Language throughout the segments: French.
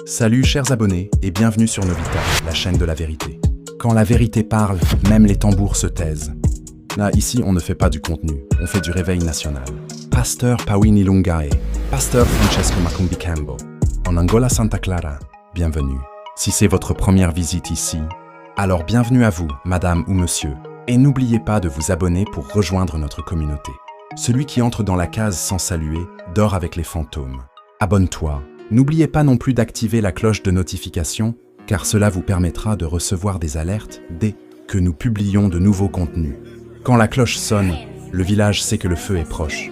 Salut chers abonnés et bienvenue sur Novita, la chaîne de la vérité. Quand la vérité parle, même les tambours se taisent. Là, ici, on ne fait pas du contenu, on fait du réveil national. Pasteur Pawini Lungae, Pasteur Francesco Macumbi Cambo, en Angola Santa Clara, bienvenue. Si c'est votre première visite ici, alors bienvenue à vous, madame ou monsieur, et n'oubliez pas de vous abonner pour rejoindre notre communauté. Celui qui entre dans la case sans saluer dort avec les fantômes. Abonne-toi. N'oubliez pas non plus d'activer la cloche de notification, car cela vous permettra de recevoir des alertes dès que nous publions de nouveaux contenus. Quand la cloche sonne, le village sait que le feu est proche.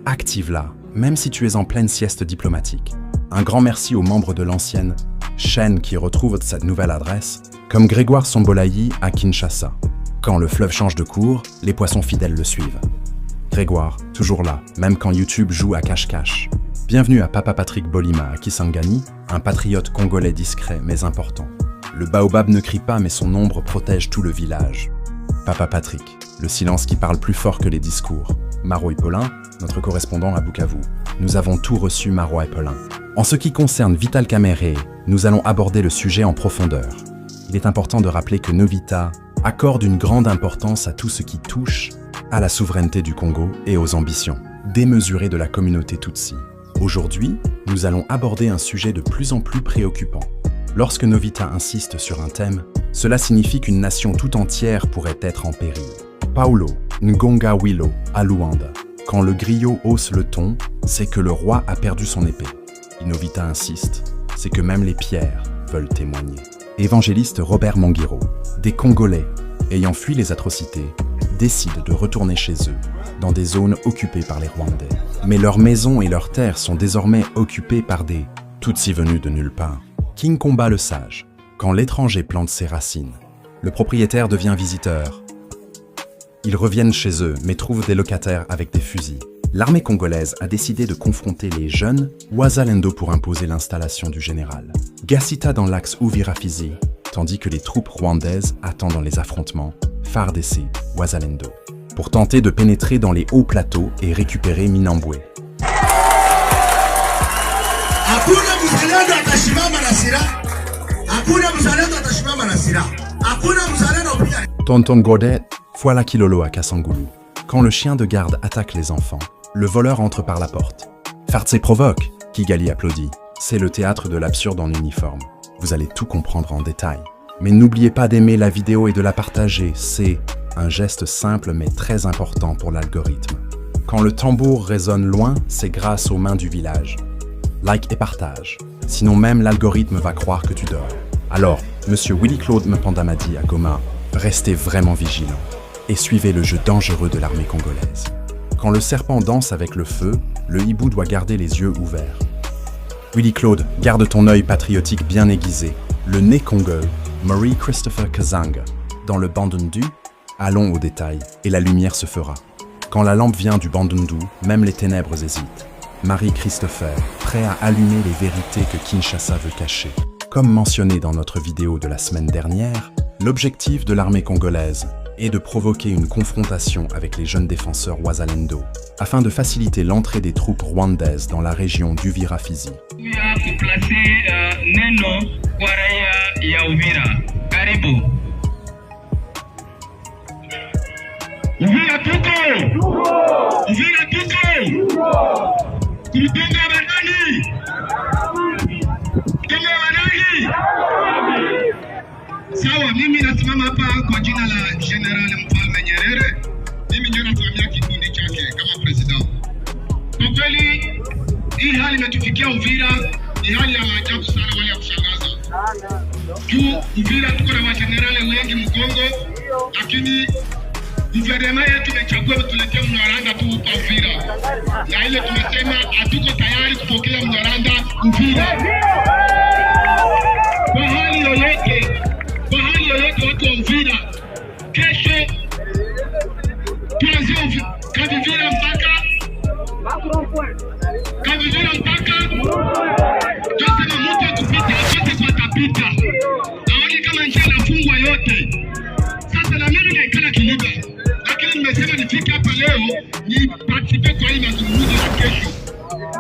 Active-la, même si tu es en pleine sieste diplomatique. Un grand merci aux membres de l'ancienne chaîne qui retrouvent cette nouvelle adresse, comme Grégoire Sombolayi à Kinshasa. Quand le fleuve change de cours, les poissons fidèles le suivent. Grégoire, toujours là, même quand YouTube joue à cache-cache. Bienvenue à Papa Patrick Bolima à Kisangani, un patriote congolais discret mais important. Le baobab ne crie pas mais son ombre protège tout le village. Papa Patrick, le silence qui parle plus fort que les discours. Maro Hipolin, notre correspondant à Bukavu. Nous avons tout reçu Maro Hipolin. En ce qui concerne Vital Kamerhe, nous allons aborder le sujet en profondeur. Il est important de rappeler que Novita accorde une grande importance à tout ce qui touche à la souveraineté du Congo et aux ambitions démesurées de la communauté Tutsi. Aujourd'hui, nous allons aborder un sujet de plus en plus préoccupant. Lorsque Novita insiste sur un thème, cela signifie qu'une nation tout entière pourrait être en péril. Paulo Ngonga Willow à Luanda. Quand le griot hausse le ton, c'est que le roi a perdu son épée. Et Novita insiste, c'est que même les pierres veulent témoigner. Évangéliste Robert Mangiro, des Congolais ayant fui les atrocités, décident de retourner chez eux, dans des zones occupées par les Rwandais. Mais leurs maisons et leurs terres sont désormais occupées par des Tutsis venus de nulle part. King combat le sage. Quand l'étranger plante ses racines, le propriétaire devient visiteur. Ils reviennent chez eux, mais trouvent des locataires avec des fusils. L'armée congolaise a décidé de confronter les jeunes Wazalendo pour imposer l'installation du général Gassita dans l'axe Uvira-Fizi, tandis que les troupes rwandaises attendent dans les affrontements FARDC Wazalendo, pour tenter de pénétrer dans les hauts plateaux et récupérer Minambwe. Tonton Godet, voilà Kilolo à Kassangoulou. Quand le chien de garde attaque les enfants, le voleur entre par la porte. Fartse provoque, Kigali applaudit. C'est le théâtre de l'absurde en uniforme. Vous allez tout comprendre en détail. Mais n'oubliez pas d'aimer la vidéo et de la partager, c'est un geste simple mais très important pour l'algorithme. Quand le tambour résonne loin, c'est grâce aux mains du village. Like et partage, sinon même l'algorithme va croire que tu dors. Alors, Monsieur Willy-Claude Mpandamadi à Goma, restez vraiment vigilant et suivez le jeu dangereux de l'armée congolaise. Quand le serpent danse avec le feu, le hibou doit garder les yeux ouverts. Willy-Claude, garde ton œil patriotique bien aiguisé, le nez congol, Marie Christopher Kazanga. Dans le Bandundu, allons au détail, et la lumière se fera. Quand la lampe vient du Bandundu, même les ténèbres hésitent. Marie Christopher, prêt à allumer les vérités que Kinshasa veut cacher. Comme mentionné dans notre vidéo de la semaine dernière, l'objectif de l'armée congolaise est de provoquer une confrontation avec les jeunes défenseurs Wazalendo, afin de faciliter l'entrée des troupes rwandaises dans la région d'Uvira-Fizi. Uvira tuko! Uvira tuko! Kulitunga banani! Tunga banani! Sawa, mimi nasimama hapa kwa jina la General Mfalme Nyerere. Mimi ndio nasimamia kikundi chake kama president. Kwa kweli, hii hali imetufikia Uvira ni hali ya maajabu sana, wale ya kushangaza. Juu Uvira tuko na majenerali wengi Mkongo, lakini guvernema yetu imechagua tuletee Mnyarwanda tu huko Uvira. Na ile tumesema hatuko tayari kupokea Mnyarwanda Uvira. Kwa hali yoyote watu wa Uvira, kesho tuanzie Kavivira mpaka tusema mtu akupita, apite kwa tapita. Aone kama njia inafungwa yote. Sasa na mimi naikala Kiliba, lakini nimesema nifike hapa leo ni participe kwa hii mazungumzo ya kesho.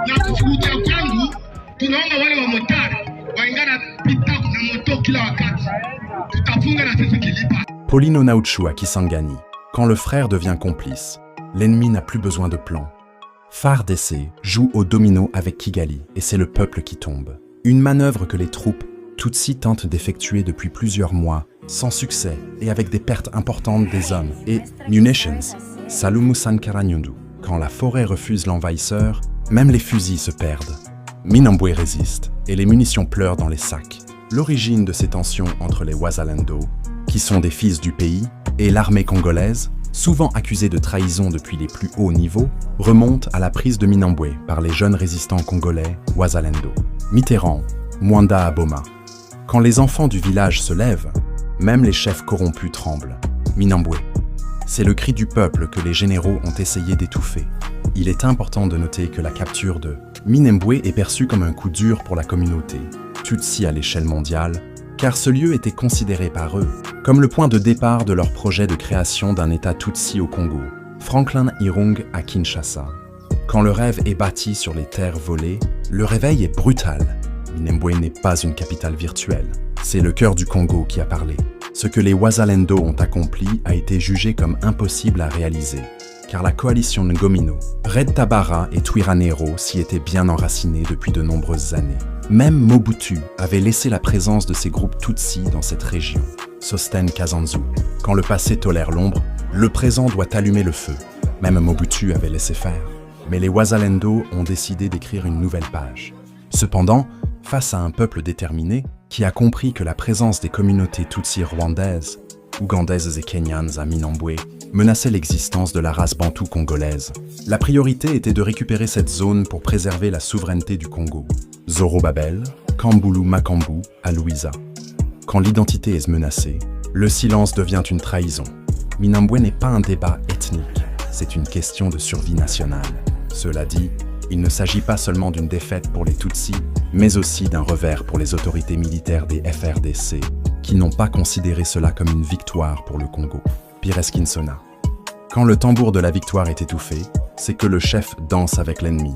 Na kufutia kwangu tunaomba wale wa motari pita na moto kila wakati. Tutafunga na sisi kilipa. Pauline Onauchu à Kisangani. Quand le frère devient complice, l'ennemi n'a plus besoin de plan. FARDC joue au domino avec Kigali et c'est le peuple qui tombe. Une manœuvre que les troupes Tutsi tentent d'effectuer depuis plusieurs mois, sans succès et avec des pertes importantes des hommes et munitions. Salumu Sankara Nyundu. Quand la forêt refuse l'envahisseur, même les fusils se perdent. Minembwe résiste et les munitions pleurent dans les sacs. L'origine de ces tensions entre les Wazalendo, qui sont des fils du pays, et l'armée congolaise, souvent accusée de trahison depuis les plus hauts niveaux, remonte à la prise de Minembwe par les jeunes résistants congolais Wazalendo. Mitterrand, Mwanda Aboma. Quand les enfants du village se lèvent, même les chefs corrompus tremblent. Minembwe. C'est le cri du peuple que les généraux ont essayé d'étouffer. Il est important de noter que la capture de Minembwe est perçue comme un coup dur pour la communauté Tutsi à l'échelle mondiale, car ce lieu était considéré par eux comme le point de départ de leur projet de création d'un État Tutsi au Congo. Franklin Irung à Kinshasa. Quand le rêve est bâti sur les terres volées, le réveil est brutal. Minembwe n'est pas une capitale virtuelle. C'est le cœur du Congo qui a parlé. Ce que les Wazalendo ont accompli a été jugé comme impossible à réaliser, car la coalition Ngomino, Red Tabara et Twirwaneho s'y étaient bien enracinés depuis de nombreuses années. Même Mobutu avait laissé la présence de ces groupes Tutsi dans cette région. Sosten Kazanzu. Quand le passé tolère l'ombre, le présent doit allumer le feu. Même Mobutu avait laissé faire. Mais les Wazalendo ont décidé d'écrire une nouvelle page. Cependant, face à un peuple déterminé, qui a compris que la présence des communautés Tutsi rwandaises, ougandaises et kenyanes à Minembwe menaçait l'existence de la race bantoue congolaise. La priorité était de récupérer cette zone pour préserver la souveraineté du Congo. Zorobabel, Kambulu Makambu à Louisa. Quand l'identité est menacée, le silence devient une trahison. Minembwe n'est pas un débat ethnique, c'est une question de survie nationale. Cela dit, il ne s'agit pas seulement d'une défaite pour les Tutsis, mais aussi d'un revers pour les autorités militaires des FRDC, qui n'ont pas considéré cela comme une victoire pour le Congo. Pires qu'Insona. Quand le tambour de la victoire est étouffé, c'est que le chef danse avec l'ennemi.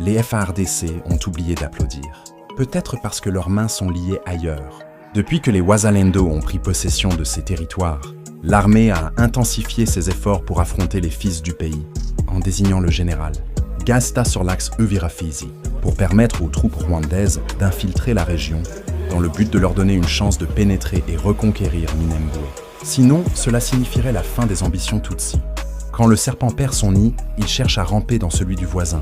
Les FARDC ont oublié d'applaudir. Peut-être parce que leurs mains sont liées ailleurs. Depuis que les Wazalendo ont pris possession de ces territoires, l'armée a intensifié ses efforts pour affronter les fils du pays, en désignant le général Gasta sur l'axe Uvira-Fizi, pour permettre aux troupes rwandaises d'infiltrer la région, dans le but de leur donner une chance de pénétrer et reconquérir Minembwe. Sinon, cela signifierait la fin des ambitions Tutsi. Quand le serpent perd son nid, il cherche à ramper dans celui du voisin.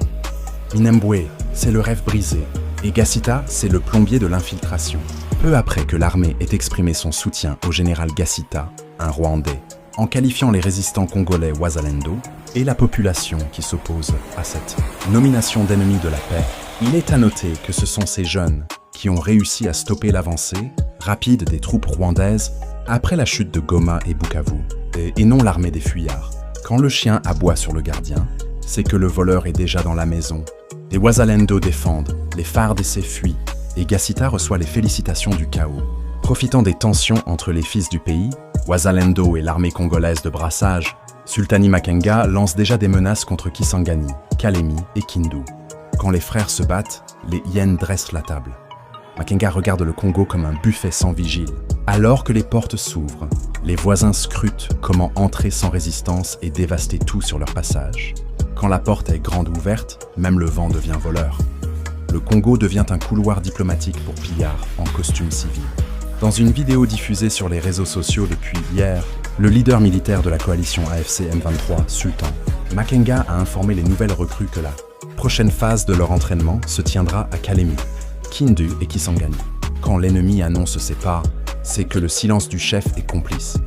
Minembwe, c'est le rêve brisé, et Gassita, c'est le plombier de l'infiltration. Peu après que l'armée ait exprimé son soutien au général Gassita, un Rwandais, en qualifiant les résistants congolais Wazalendo et la population qui s'oppose à cette nomination d'ennemis de la paix, il est à noter que ce sont ces jeunes qui ont réussi à stopper l'avancée rapide des troupes rwandaises après la chute de Goma et Bukavu, et non l'armée des fuyards. Quand le chien aboie sur le gardien, c'est que le voleur est déjà dans la maison. Les Wazalendo défendent, les FARDC fuient, et Gassita reçoit les félicitations du chaos. Profitant des tensions entre les fils du pays, Wazalendo et l'armée congolaise de brassage, Sultani Makenga lance déjà des menaces contre Kisangani, Kalemi et Kindu. Quand les frères se battent, les hyènes dressent la table. Makenga regarde le Congo comme un buffet sans vigile. Alors que les portes s'ouvrent, les voisins scrutent comment entrer sans résistance et dévaster tout sur leur passage. Quand la porte est grande ouverte, même le vent devient voleur. Le Congo devient un couloir diplomatique pour pillards en costume civil. Dans une vidéo diffusée sur les réseaux sociaux depuis hier, le leader militaire de la coalition AFC M23, Sultan Makenga, a informé les nouvelles recrues que la prochaine phase de leur entraînement se tiendra à Kalemi, Kindu et Kisangani. Quand l'ennemi annonce ses pas, c'est que le silence du chef est complice.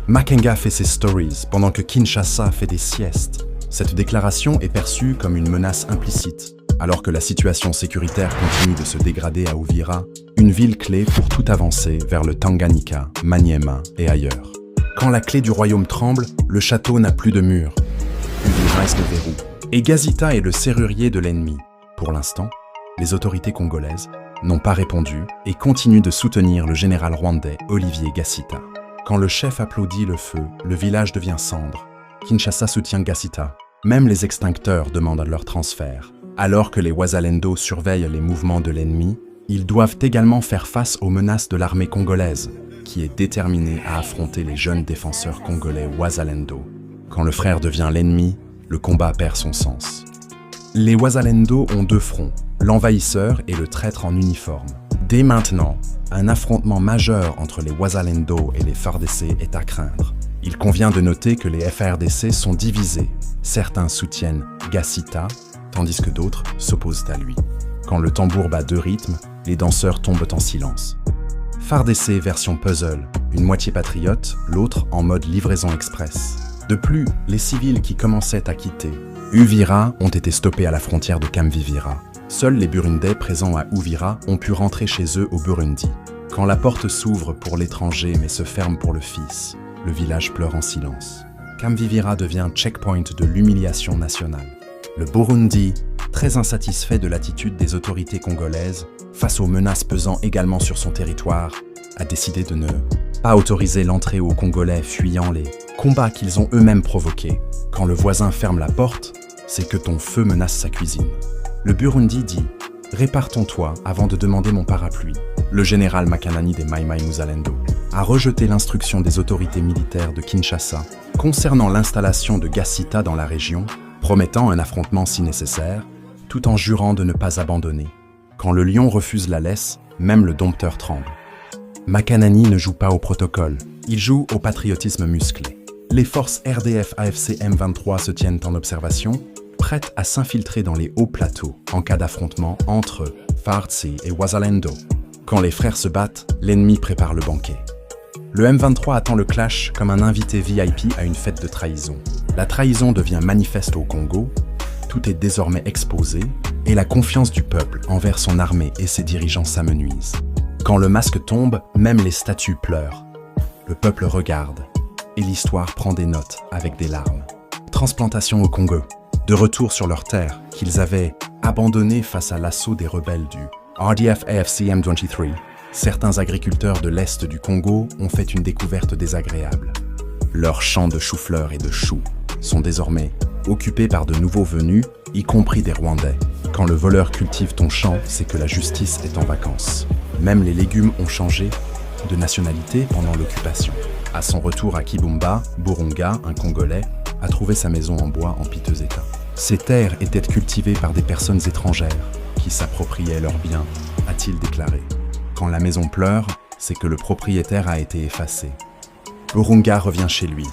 Makenga fait ses stories pendant que Kinshasa fait des siestes. Cette déclaration est perçue comme une menace implicite. Alors que la situation sécuritaire continue de se dégrader à Uvira, une ville clé pour tout avancer vers le Tanganyika, Maniema et ailleurs. Quand la clé du royaume tremble, le château n'a plus de murs. Il reste le verrou. Et Gazita est le serrurier de l'ennemi. Pour l'instant, les autorités congolaises n'ont pas répondu et continuent de soutenir le général rwandais Olivier Gassita. Quand le chef applaudit le feu, le village devient cendre. Kinshasa soutient Gassita. Même les extincteurs demandent leur transfert. Alors que les Wazalendo surveillent les mouvements de l'ennemi, Ils doivent également faire face aux menaces de l'armée congolaise, qui est déterminée à affronter les jeunes défenseurs congolais Wazalendo. Quand le frère devient l'ennemi, le combat perd son sens. Les Wazalendo ont deux fronts, l'envahisseur et le traître en uniforme. Dès maintenant, un affrontement majeur entre les Wazalendo et les FARDC est à craindre. Il convient de noter que les FARDC sont divisés. Certains soutiennent Gassita, tandis que d'autres s'opposent à lui. Quand le tambour bat deux rythmes, les danseurs tombent en silence. FARDC version puzzle, une moitié patriote, l'autre en mode livraison express. De plus, les civils qui commençaient à quitter Uvira ont été stoppés à la frontière de Kamvivira. Seuls les Burundais présents à Uvira ont pu rentrer chez eux au Burundi. Quand la porte s'ouvre pour l'étranger mais se ferme pour le fils, le village pleure en silence. Kamvivira devient checkpoint de l'humiliation nationale. Le Burundi, très insatisfait de l'attitude des autorités congolaises, face aux menaces pesant également sur son territoire, a décidé de ne pas autoriser l'entrée aux Congolais fuyant les combats qu'ils ont eux-mêmes provoqués. Quand le voisin ferme la porte, c'est que ton feu menace sa cuisine. Le Burundi dit « Répare ton toit avant de demander mon parapluie ». Le général Makanani des Mai Mai Muzalendo a rejeté l'instruction des autorités militaires de Kinshasa concernant l'installation de Gassita dans la région, promettant un affrontement si nécessaire, tout en jurant de ne pas abandonner. Quand le lion refuse la laisse, même le dompteur tremble. Makanani ne joue pas au protocole, il joue au patriotisme musclé. Les forces RDF AFC M23 se tiennent en observation, prêtes à s'infiltrer dans les hauts plateaux en cas d'affrontement entre FARDC et Wazalendo. Quand les frères se battent, l'ennemi prépare le banquet. Le M23 attend le clash comme un invité VIP à une fête de trahison. La trahison devient manifeste au Congo, tout est désormais exposé, et la confiance du peuple envers son armée et ses dirigeants s'amenuise. Quand le masque tombe, même les statues pleurent. Le peuple regarde, et l'histoire prend des notes avec des larmes. Transplantation au Congo, de retour sur leur terre qu'ils avaient abandonnée face à l'assaut des rebelles du RDF AFC M23. Certains agriculteurs de l'Est du Congo ont fait une découverte désagréable. Leurs champs de chou-fleurs et de choux sont désormais occupés par de nouveaux venus, y compris des Rwandais. Quand le voleur cultive ton champ, c'est que la justice est en vacances. Même les légumes ont changé de nationalité pendant l'occupation. À son retour à Kibumba, Burunga, un Congolais, a trouvé sa maison en bois en piteux état. Ces terres étaient cultivées par des personnes étrangères qui s'appropriaient leurs biens, a-t-il déclaré. Quand la maison pleure, c'est que le propriétaire a été effacé. Burunga revient chez lui,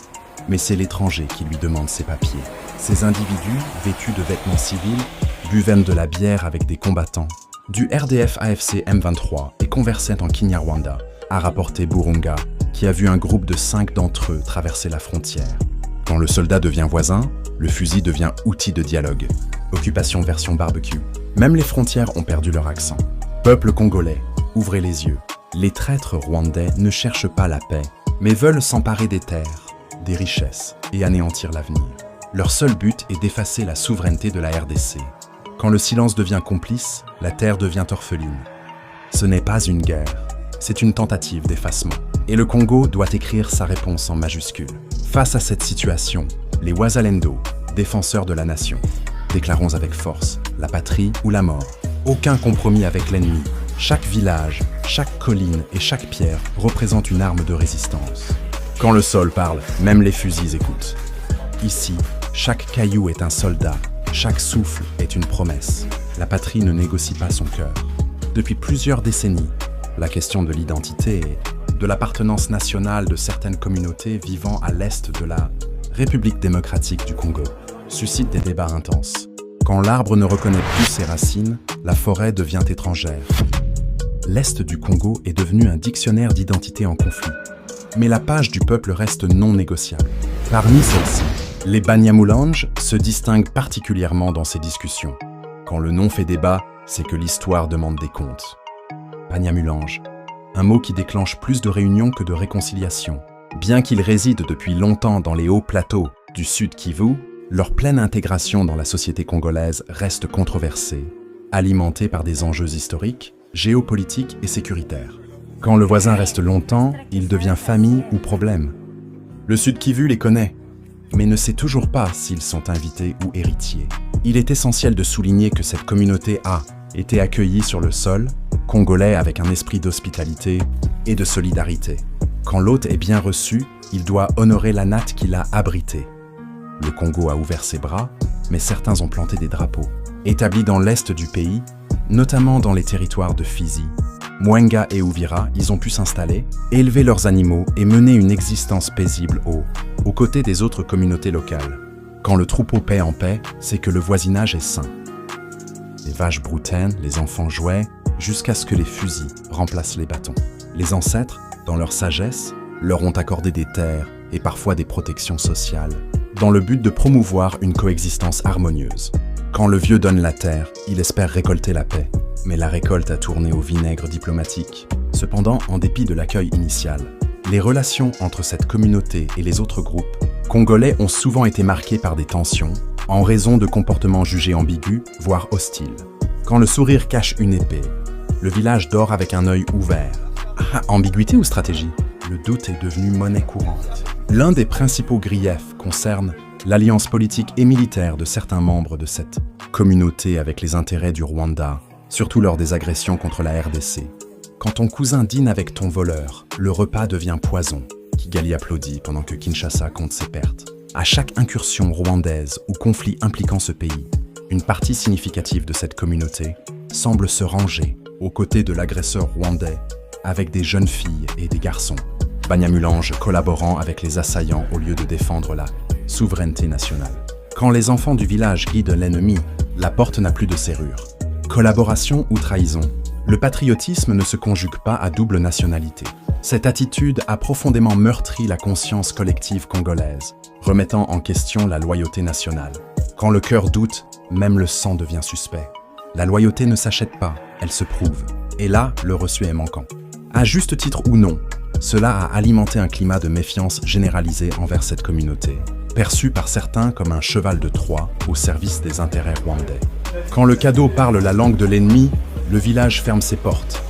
mais c'est l'étranger qui lui demande ses papiers. Ces individus, vêtus de vêtements civils, buvaient de la bière avec des combattants du RDF AFC M23 et conversaient en Kinyarwanda, a rapporté Burunga, qui a vu un groupe de 5 d'entre eux traverser la frontière. Quand le soldat devient voisin, le fusil devient outil de dialogue. Occupation version barbecue. Même les frontières ont perdu leur accent. Peuple congolais, ouvrez les yeux. Les traîtres rwandais ne cherchent pas la paix, mais veulent s'emparer des terres, des richesses et anéantir l'avenir. Leur seul but est d'effacer la souveraineté de la RDC. Quand le silence devient complice, la terre devient orpheline. Ce n'est pas une guerre, c'est une tentative d'effacement. Et le Congo doit écrire sa réponse en majuscule. Face à cette situation, les Wazalendo, défenseurs de la nation, déclarons avec force la patrie ou la mort. Aucun compromis avec l'ennemi. Chaque village, chaque colline et chaque pierre représente une arme de résistance. Quand le sol parle, même les fusils écoutent. Ici, chaque caillou est un soldat, chaque souffle est une promesse. La patrie ne négocie pas son cœur. Depuis plusieurs décennies, la question de l'identité et de l'appartenance nationale de certaines communautés vivant à l'est de la République démocratique du Congo suscite des débats intenses. Quand l'arbre ne reconnaît plus ses racines, la forêt devient étrangère. L'est du Congo est devenu un dictionnaire d'identité en conflit. Mais la page du peuple reste non négociable. Parmi celles-ci, les Banyamulenge se distinguent particulièrement dans ces discussions. Quand le nom fait débat, c'est que l'histoire demande des comptes. Banyamulenge, un mot qui déclenche plus de réunions que de réconciliations. Bien qu'ils résident depuis longtemps dans les hauts plateaux du Sud Kivu, leur pleine intégration dans la société congolaise reste controversée, alimentée par des enjeux historiques, géopolitiques et sécuritaires. Quand le voisin reste longtemps, il devient famille ou problème. Le Sud Kivu les connaît, mais ne sait toujours pas s'ils sont invités ou héritiers. Il est essentiel de souligner que cette communauté a été accueillie sur le sol, Congolais avec un esprit d'hospitalité et de solidarité. Quand l'hôte est bien reçu, il doit honorer la natte qui l'a abrité. Le Congo a ouvert ses bras, mais certains ont planté des drapeaux. Établis dans l'est du pays, notamment dans les territoires de Fizi, Mwenga et Uvira, ils ont pu s'installer, élever leurs animaux et mener une existence paisible aux côtés des autres communautés locales. Quand le troupeau paît en paix, c'est que le voisinage est sain. Les vaches broutaines, les enfants jouaient, jusqu'à ce que les fusils remplacent les bâtons. Les ancêtres, dans leur sagesse, leur ont accordé des terres et parfois des protections sociales, dans le but de promouvoir une coexistence harmonieuse. Quand le vieux donne la terre, il espère récolter la paix. Mais la récolte a tourné au vinaigre diplomatique. Cependant, en dépit de l'accueil initial, les relations entre cette communauté et les autres groupes congolais ont souvent été marquées par des tensions, en raison de comportements jugés ambigus, voire hostiles. Quand le sourire cache une épée, le village dort avec un œil ouvert. Ah, ambiguïté ou stratégie? Le doute est devenu monnaie courante. L'un des principaux griefs concerne l'alliance politique et militaire de certains membres de cette communauté avec les intérêts du Rwanda, surtout lors des agressions contre la RDC. Quand ton cousin dîne avec ton voleur, le repas devient poison. Kigali applaudit pendant que Kinshasa compte ses pertes. À chaque incursion rwandaise ou conflit impliquant ce pays, une partie significative de cette communauté semble se ranger aux côtés de l'agresseur rwandais avec des jeunes filles et des garçons. Banyamulange collaborant avec les assaillants au lieu de défendre la souveraineté nationale. Quand les enfants du village guident l'ennemi, la porte n'a plus de serrure. Collaboration ou trahison, le patriotisme ne se conjugue pas à double nationalité. Cette attitude a profondément meurtri la conscience collective congolaise, remettant en question la loyauté nationale. Quand le cœur doute, même le sang devient suspect. La loyauté ne s'achète pas, elle se prouve. Et là, le reçu est manquant. À juste titre ou non, cela a alimenté un climat de méfiance généralisé envers cette communauté, perçue par certains comme un cheval de Troie au service des intérêts rwandais. Quand le cadeau parle la langue de l'ennemi, le village ferme ses portes.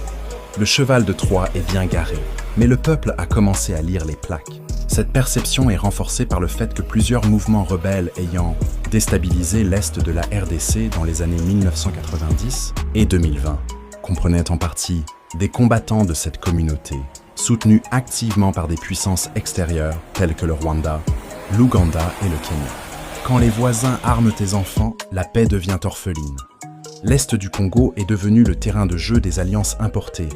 Le cheval de Troie est bien garé, mais le peuple a commencé à lire les plaques. Cette perception est renforcée par le fait que plusieurs mouvements rebelles ayant déstabilisé l'est de la RDC dans les années 1990 et 2020 comprenaient en partie des combattants de cette communauté, soutenus activement par des puissances extérieures telles que le Rwanda, l'Ouganda et le Kenya. Quand les voisins arment tes enfants, la paix devient orpheline. L'Est du Congo est devenu le terrain de jeu des alliances importées.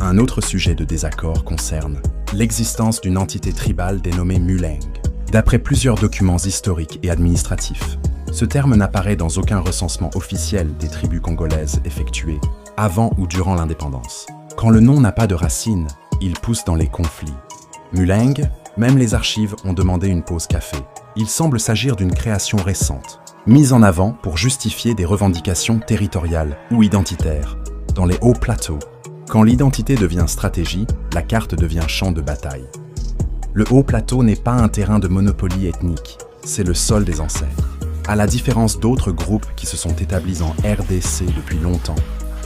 Un autre sujet de désaccord concerne l'existence d'une entité tribale dénommée Muleng. D'après plusieurs documents historiques et administratifs, ce terme n'apparaît dans aucun recensement officiel des tribus congolaises effectué avant ou durant l'indépendance. Quand le nom n'a pas de racines, il pousse dans les conflits. Muleng, même les archives ont demandé une pause café. Il semble s'agir d'une création récente, mise en avant pour justifier des revendications territoriales ou identitaires. Dans les hauts plateaux, quand l'identité devient stratégie, la carte devient champ de bataille. Le haut plateau n'est pas un terrain de monopoly ethnique, c'est le sol des ancêtres. À la différence d'autres groupes qui se sont établis en RDC depuis longtemps,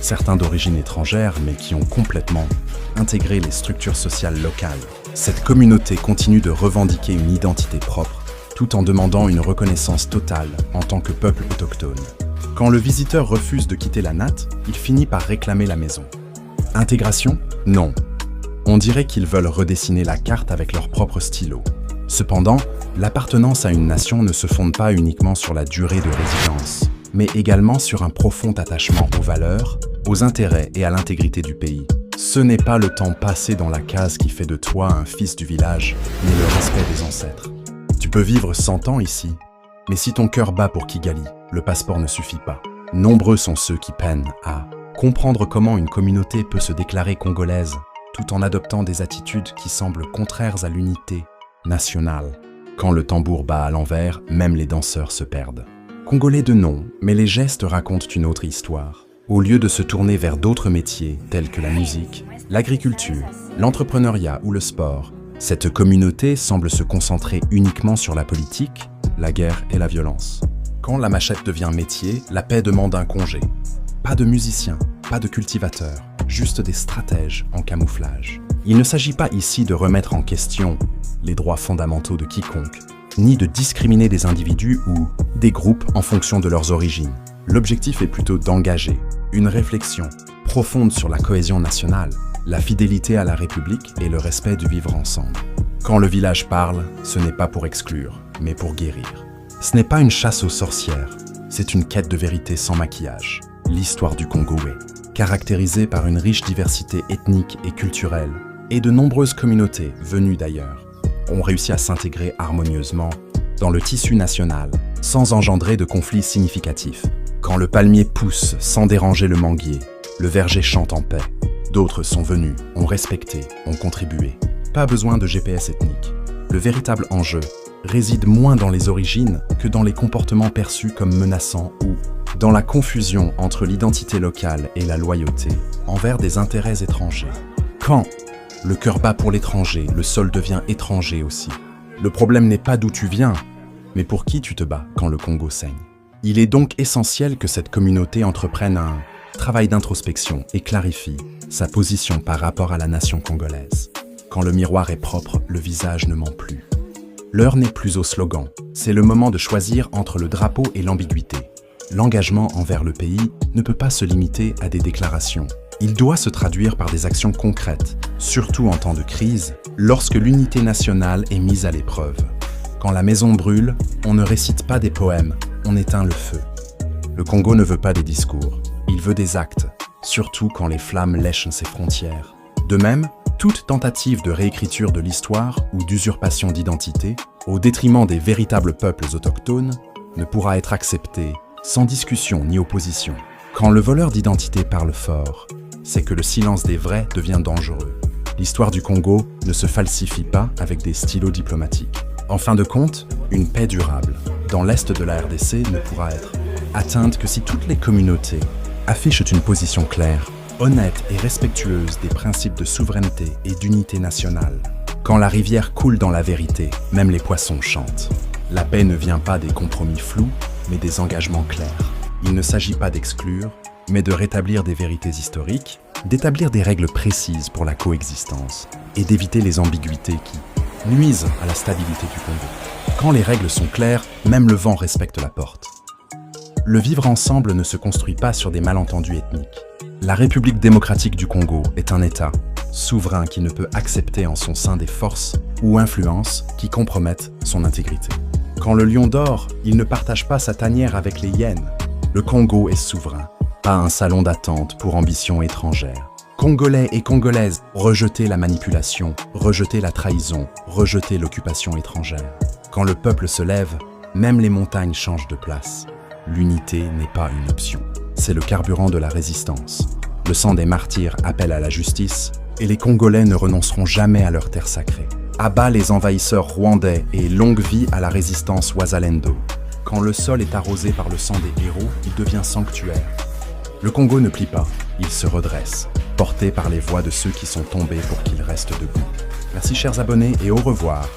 certains d'origine étrangère mais qui ont complètement intégré les structures sociales locales, cette communauté continue de revendiquer une identité propre, tout en demandant une reconnaissance totale en tant que peuple autochtone. Quand le visiteur refuse de quitter la natte, il finit par réclamer la maison. Intégration? Non. On dirait qu'ils veulent redessiner la carte avec leur propre stylo. Cependant, l'appartenance à une nation ne se fonde pas uniquement sur la durée de résidence, mais également sur un profond attachement aux valeurs, aux intérêts et à l'intégrité du pays. Ce n'est pas le temps passé dans la case qui fait de toi un fils du village, mais le respect des ancêtres. Tu peux vivre 100 ans ici, mais si ton cœur bat pour Kigali, le passeport ne suffit pas. Nombreux sont ceux qui peinent à comprendre comment une communauté peut se déclarer congolaise tout en adoptant des attitudes qui semblent contraires à l'unité nationale. Quand le tambour bat à l'envers, même les danseurs se perdent. Congolais de nom, mais les gestes racontent une autre histoire. Au lieu de se tourner vers d'autres métiers tels que la musique, l'agriculture, l'entrepreneuriat ou le sport, cette communauté semble se concentrer uniquement sur la politique, la guerre et la violence. Quand la machette devient métier, la paix demande un congé. Pas de musiciens, pas de cultivateurs, juste des stratèges en camouflage. Il ne s'agit pas ici de remettre en question les droits fondamentaux de quiconque, ni de discriminer des individus ou des groupes en fonction de leurs origines. L'objectif est plutôt d'engager une réflexion profonde sur la cohésion nationale, la fidélité à la République et le respect du vivre ensemble. Quand le village parle, ce n'est pas pour exclure, mais pour guérir. Ce n'est pas une chasse aux sorcières, c'est une quête de vérité sans maquillage. L'histoire du Congo est caractérisée par une riche diversité ethnique et culturelle, et de nombreuses communautés venues d'ailleurs ont réussi à s'intégrer harmonieusement dans le tissu national, sans engendrer de conflits significatifs. Quand le palmier pousse sans déranger le manguier, le verger chante en paix. D'autres sont venus, ont respecté, ont contribué. Pas besoin de GPS ethnique. Le véritable enjeu réside moins dans les origines que dans les comportements perçus comme menaçants ou dans la confusion entre l'identité locale et la loyauté envers des intérêts étrangers. Quand le cœur bat pour l'étranger, le sol devient étranger aussi. Le problème n'est pas d'où tu viens, mais pour qui tu te bats quand le Congo saigne. Il est donc essentiel que cette communauté entreprenne un travail d'introspection et clarifie sa position par rapport à la nation congolaise. Quand le miroir est propre, le visage ne ment plus. L'heure n'est plus au slogan, c'est le moment de choisir entre le drapeau et l'ambiguïté. L'engagement envers le pays ne peut pas se limiter à des déclarations. Il doit se traduire par des actions concrètes, surtout en temps de crise, lorsque l'unité nationale est mise à l'épreuve. Quand la maison brûle, on ne récite pas des poèmes, on éteint le feu. Le Congo ne veut pas des discours, il veut des actes, surtout quand les flammes lèchent ses frontières. De même, toute tentative de réécriture de l'histoire ou d'usurpation d'identité, au détriment des véritables peuples autochtones, ne pourra être acceptée sans discussion ni opposition. Quand le voleur d'identité parle fort, c'est que le silence des vrais devient dangereux. L'histoire du Congo ne se falsifie pas avec des stylos diplomatiques. En fin de compte, une paix durable dans l'est de la RDC ne pourra être atteinte que si toutes les communautés affichent une position claire, honnête et respectueuse des principes de souveraineté et d'unité nationale. Quand la rivière coule dans la vérité, même les poissons chantent. La paix ne vient pas des compromis flous, mais des engagements clairs. Il ne s'agit pas d'exclure, mais de rétablir des vérités historiques, d'établir des règles précises pour la coexistence et d'éviter les ambiguïtés qui nuisent à la stabilité du Congo. Quand les règles sont claires, même le vent respecte la porte. Le vivre ensemble ne se construit pas sur des malentendus ethniques. La République démocratique du Congo est un État souverain qui ne peut accepter en son sein des forces ou influences qui compromettent son intégrité. Quand le lion dort, il ne partage pas sa tanière avec les hyènes. Le Congo est souverain, pas un salon d'attente pour ambitions étrangères. Congolais et Congolaises, rejetez la manipulation, rejetez la trahison, rejetez l'occupation étrangère. Quand le peuple se lève, même les montagnes changent de place. L'unité n'est pas une option. C'est le carburant de la résistance. Le sang des martyrs appelle à la justice et les Congolais ne renonceront jamais à leur terre sacrée. À bas les envahisseurs rwandais et longue vie à la résistance Wazalendo. Quand le sol est arrosé par le sang des héros, il devient sanctuaire. Le Congo ne plie pas, il se redresse, porté par les voix de ceux qui sont tombés pour qu'il reste debout. Merci chers abonnés et au revoir.